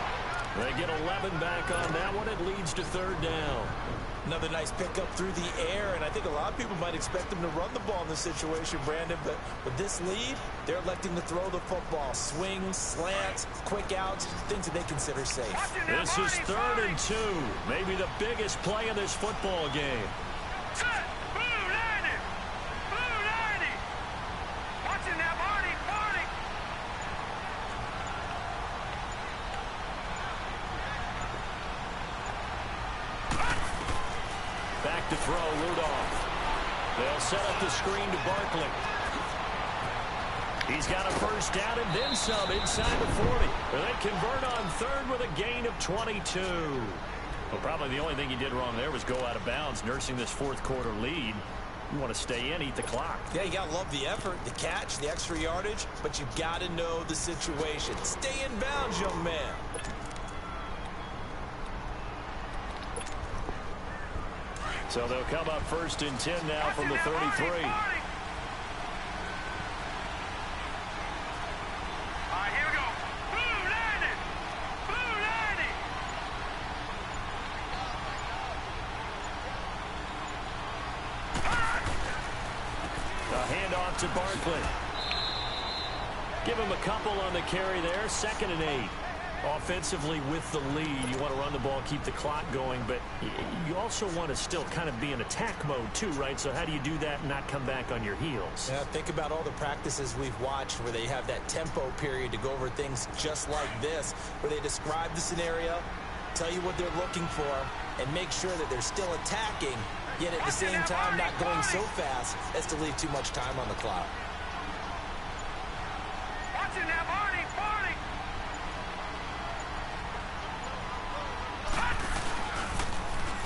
[SPEAKER 1] They get 11 back on that one. It leads to 3rd down.
[SPEAKER 2] Another nice pickup through the air, and I think a lot of people might expect them to run the ball in this situation, Brandon, but with this lead, they're electing to throw the football. Swings, slants, quick outs, things that they consider safe.
[SPEAKER 1] This is 3rd and 2. Maybe the biggest play of this football game. Back to throw, Rudolph. They'll set up the screen to Barkley. He's got a 1st down and then some inside the 40. They convert on 3rd with a gain of 22. Well, probably the only thing he did wrong there was go out of bounds, nursing this 4th quarter lead. You want to stay in, eat the clock.
[SPEAKER 2] Yeah, you got to love the effort, the catch, the extra yardage, but you got to know the situation. Stay in bounds, young man.
[SPEAKER 1] So they'll come up 1st and 10 now from the 33. Handoff to Barkley. Give him a couple on the carry there. 2nd and 8. Offensively with the lead, you want to run the ball, keep the clock going, but you also want to still kind of be in attack mode too, right? So how do you do that and not come back on your heels?
[SPEAKER 2] Yeah, think about all the practices we've watched where they have that tempo period to go over things just like this, where they describe the scenario, tell you what they're looking for, and make sure that they're still attacking, yet at the same time not going so fast as to leave too much time on the clock.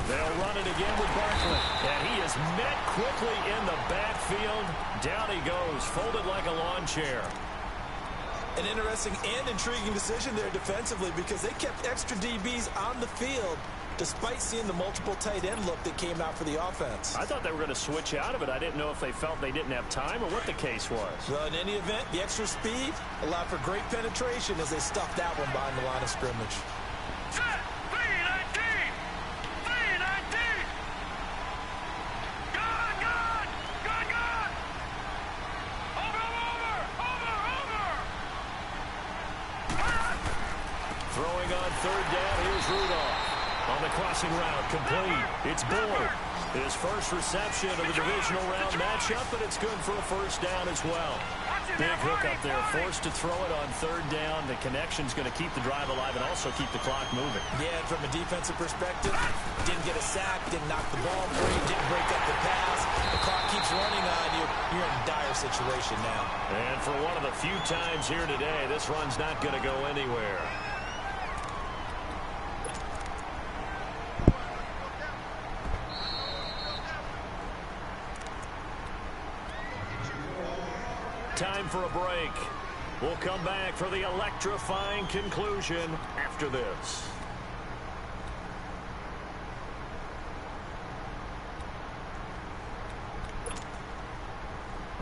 [SPEAKER 1] They'll run it again with Barkley. And he is met quickly in the backfield. Down he goes, folded like a lawn chair.
[SPEAKER 2] An interesting and intriguing decision there defensively because they kept extra DBs on the field despite seeing the multiple tight end look that came out for the offense.
[SPEAKER 1] I thought they were going to switch out of it. I didn't know if they felt they didn't have time or what the case was.
[SPEAKER 2] Well, in any event, the extra speed allowed for great penetration as they stuffed that one behind the line of scrimmage.
[SPEAKER 1] Throwing on 3rd down, here's Rudolph. On the crossing route, complete. It's Boyd. His first reception of the divisional round matchup, but it's good for a 1st down as well. Big hook up there, forced to throw it on 3rd down. The connection's going to keep the drive alive and also keep the clock moving.
[SPEAKER 2] Yeah, and from a defensive perspective, didn't get a sack, didn't knock the ball free, didn't break up the pass. The clock keeps running on you. You're in a dire situation now.
[SPEAKER 1] And for one of the few times here today, this run's not going to go anywhere. Time for a break. We'll come back for the electrifying conclusion after this.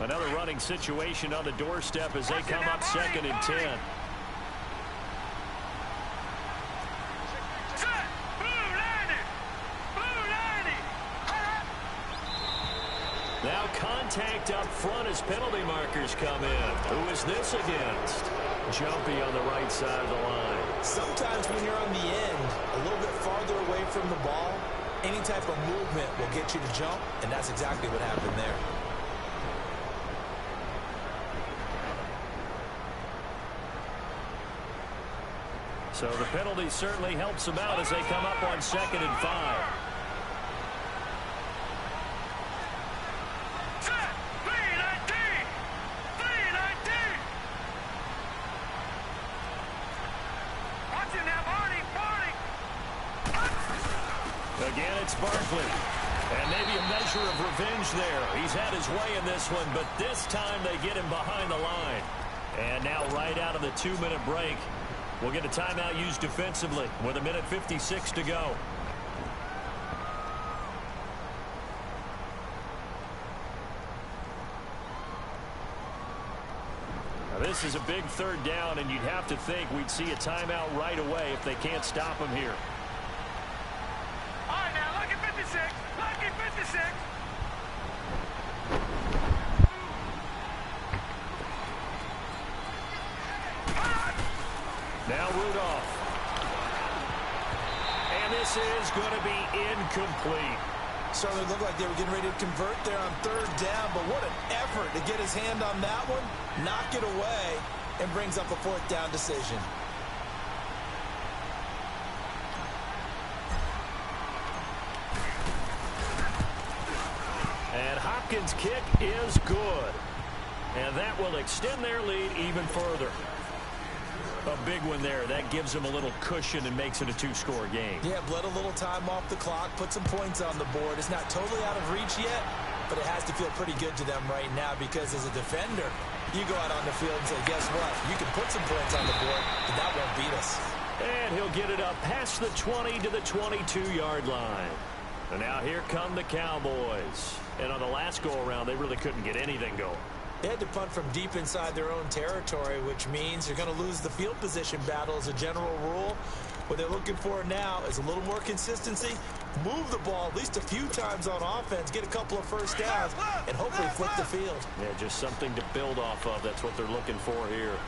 [SPEAKER 1] Another running situation on the doorstep as they come up 2nd and 10. Now contact up front as penalty markers come in. Who is this against? Jumpy on the right side of the line.
[SPEAKER 2] Sometimes when you're on the end, a little bit farther away from the ball, any type of movement will get you to jump, and that's exactly what happened there.
[SPEAKER 1] So the penalty certainly helps them out as they come up on 2nd and 5. Again, it's Barkley. And maybe a measure of revenge there. He's had his way in this one, but this time they get him behind the line. And now right out of the 2-minute break, we'll get a timeout used defensively with 1:56 to go. Now this is a big 3rd down, and you'd have to think we'd see a timeout right away if they can't stop him here.
[SPEAKER 5] All right, now, lucky 56. Lucky 56.
[SPEAKER 1] Now Rudolph. And this is going to be incomplete.
[SPEAKER 2] Certainly looked like they were getting ready to convert there on 3rd down, but what an effort to get his hand on that one, knock it away, and brings up a 4th down decision.
[SPEAKER 1] And Hopkins' kick is good. And that will extend their lead even further. A big one there. That gives them a little cushion and makes it a 2-score game.
[SPEAKER 2] Yeah, bled a little time off the clock, put some points on the board. It's not totally out of reach yet, but it has to feel pretty good to them right now because as a defender, you go out on the field and say, guess what? You can put some points on the board, but that won't beat us.
[SPEAKER 1] And he'll get it up past the 20 to the 22-yard line. And now here come the Cowboys. And on the last go-around, they really couldn't get anything going.
[SPEAKER 2] They had to punt from deep inside their own territory, which means you're going to lose the field position battle as a general rule. What they're looking for now is a little more consistency, move the ball at least a few times on offense, get a couple of 1st downs, and hopefully flip the field.
[SPEAKER 1] Yeah, just something to build off of. That's what they're looking for here.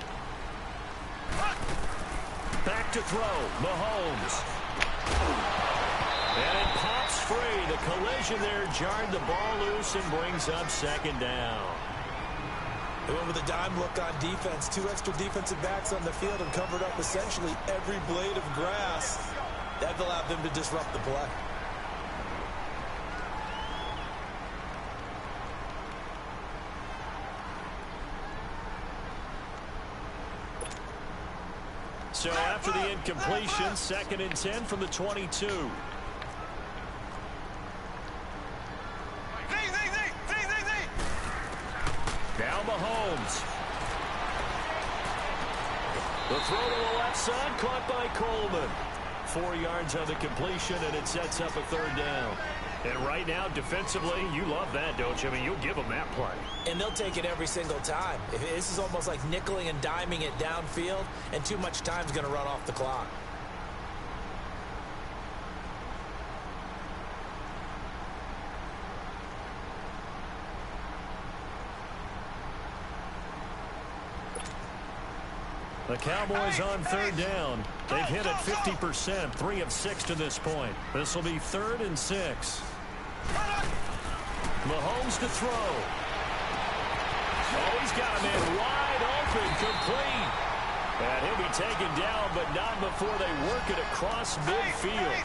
[SPEAKER 1] Back to throw, Mahomes. And it pops free. The collision there jarred the ball loose and brings up 2nd down.
[SPEAKER 2] They went with a dime look on defense. 2 extra defensive backs on the field and covered up essentially every blade of grass. That allowed them to disrupt the play.
[SPEAKER 1] So after the incompletion, 2nd and 10 from the 22. Now Mahomes. The throw to the left side, caught by Coleman. 4 yards on the completion, and it sets up a 3rd down. And right now, defensively, you love that, don't you? I mean, you'll give them that play.
[SPEAKER 2] And they'll take it every single time. This is almost like nickeling and diming it downfield, and too much time's going to run off the clock.
[SPEAKER 1] The Cowboys on 3rd down. They've hit it 50%, 3 of 6 to this point. This will be 3rd and 6. Mahomes to throw. Oh, he's got a man wide open, complete. And he'll be taken down, but not before they work it across midfield.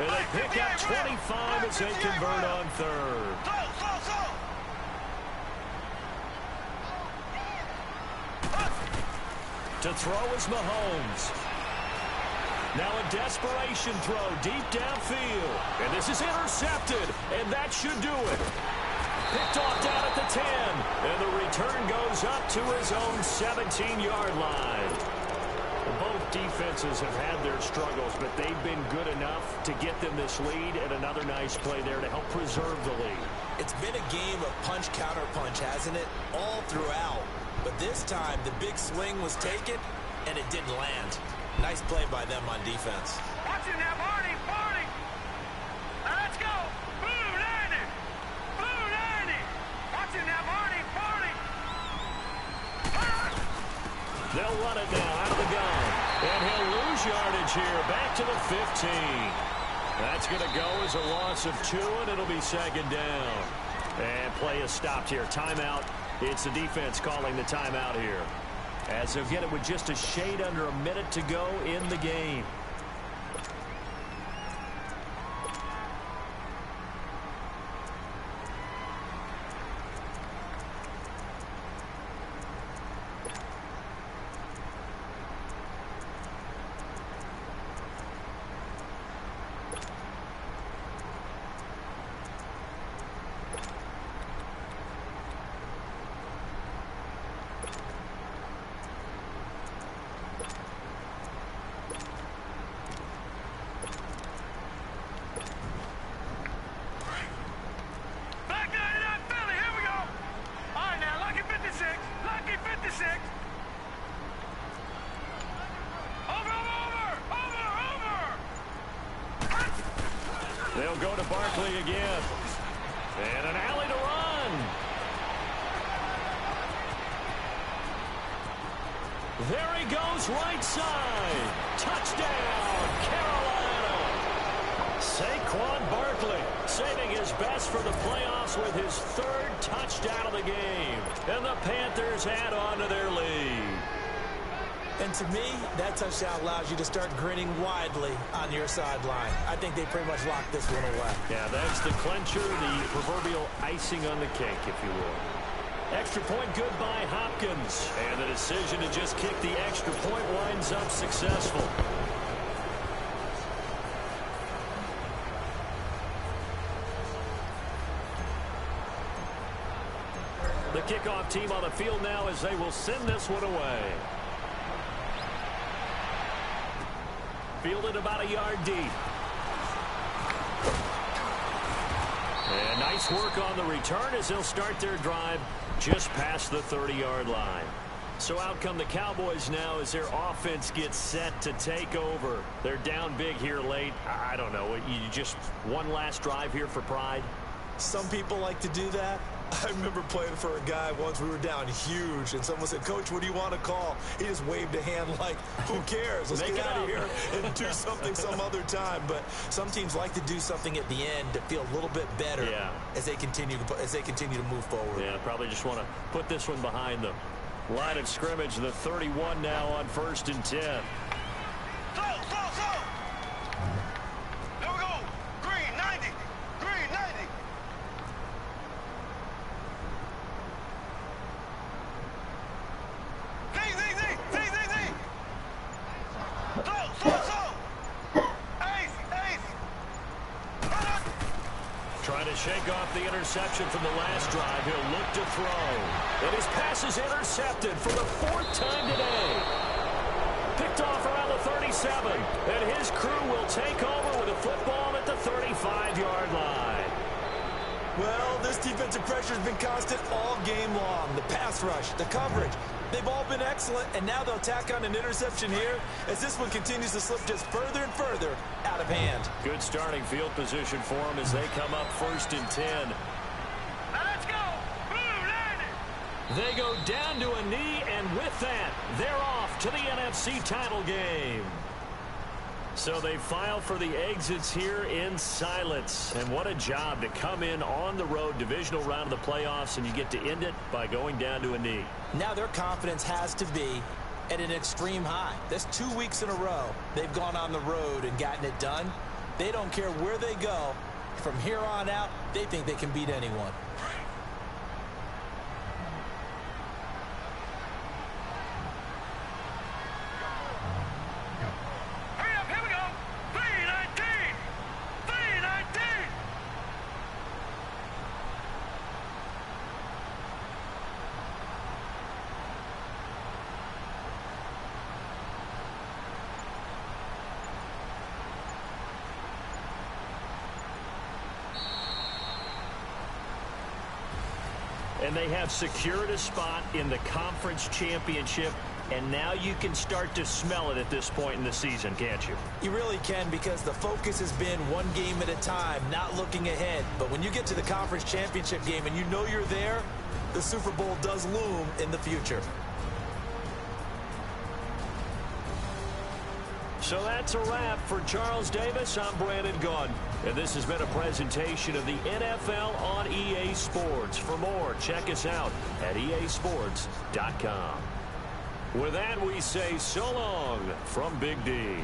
[SPEAKER 1] And they pick up 25 as they convert on 3rd. To throw is Mahomes. Now a desperation throw deep downfield. And this is intercepted. And that should do it. Picked off down at the 10. And the return goes up to his own 17-yard line. Both defenses have had their struggles, but they've been good enough to get them this lead, and another nice play there to help preserve the lead.
[SPEAKER 2] It's been a game of punch-counter-punch, hasn't it? All throughout. But this time, the big swing was taken, and it didn't land. Nice play by them on defense.
[SPEAKER 5] Watch it now, Barney, Barney. Now let's go. Blue 90. Blue 90.
[SPEAKER 1] They'll run it now out of the gun. And he'll lose yardage here. Back to the 15. That's going to go as a loss of 2, and it'll be second down. And play is stopped here. Timeout. It's the defense calling the timeout here. As they'll get it with just a shade under a minute to go in the game. They'll go to Barkley again. And an alley to run. There he goes, right side. Touchdown, Carolina. Saquon Barkley saving his best for the playoffs with his 3rd touchdown of the game. And the Panthers add on to their lead.
[SPEAKER 2] And to me, that touchdown allows you to start grinning widely on your sideline. I think they pretty much locked this one away.
[SPEAKER 1] Yeah, that's the clincher, the proverbial icing on the cake, if you will. Extra point good by Hopkins. And the decision to just kick the extra point winds up successful. The kickoff team on the field now as they will send this one away. Fielded about a yard deep. And nice work on the return as they'll start their drive just past the 30-yard line. So out come the Cowboys now as their offense gets set to take over. They're down big here late. I don't know. You just one last drive here for pride?
[SPEAKER 2] Some people like to do that. I remember playing for a guy once. We were down huge, and someone said, "Coach, what do you want to call?" He just waved a hand like, "Who cares? Let's get out of here and do something some other time." But some teams like to do something at the end to feel a little bit better as they continue to move forward.
[SPEAKER 1] Yeah, probably just want to put this one behind them. Line of scrimmage, the 31 now on 1st and 10.
[SPEAKER 5] Slow. There we go. Green 90. Green 90.
[SPEAKER 1] Trying to shake off the interception from the last drive. He'll look to throw. And his pass is intercepted for the 4th time today. Picked off around the 37. And his crew will take over with a football at the 35-yard line.
[SPEAKER 2] Well, this defensive pressure has been constant all game long. The pass rush, the coverage, they've all been excellent, and now they'll tack on an interception here as this one continues to slip just further and further out of hand.
[SPEAKER 1] Good starting field position for them as they come up 1st and 10.
[SPEAKER 5] Now let's go. Blue 90.
[SPEAKER 1] They go down to a knee, and with that, they're off to the NFC title game. So they file for the exits here in silence. And what a job to come in on the road, divisional round of the playoffs, and you get to end it by going down to a knee.
[SPEAKER 2] Now their confidence has to be at an extreme high. That's 2 weeks in a row they've gone on the road and gotten it done. They don't care where they go. From here on out, they think they can beat anyone.
[SPEAKER 1] And they have secured a spot in the conference championship, and now you can start to smell it at this point in the season, can't you?
[SPEAKER 2] You really can, because the focus has been one game at a time, not looking ahead. But when you get to the conference championship game and you know you're there, the Super Bowl does loom in the future.
[SPEAKER 1] So that's a wrap for Charles Davis. I'm Brandon Gaudin, and this has been a presentation of the NFL on EA Sports. For more, check us out at easports.com. With that, we say so long from Big D.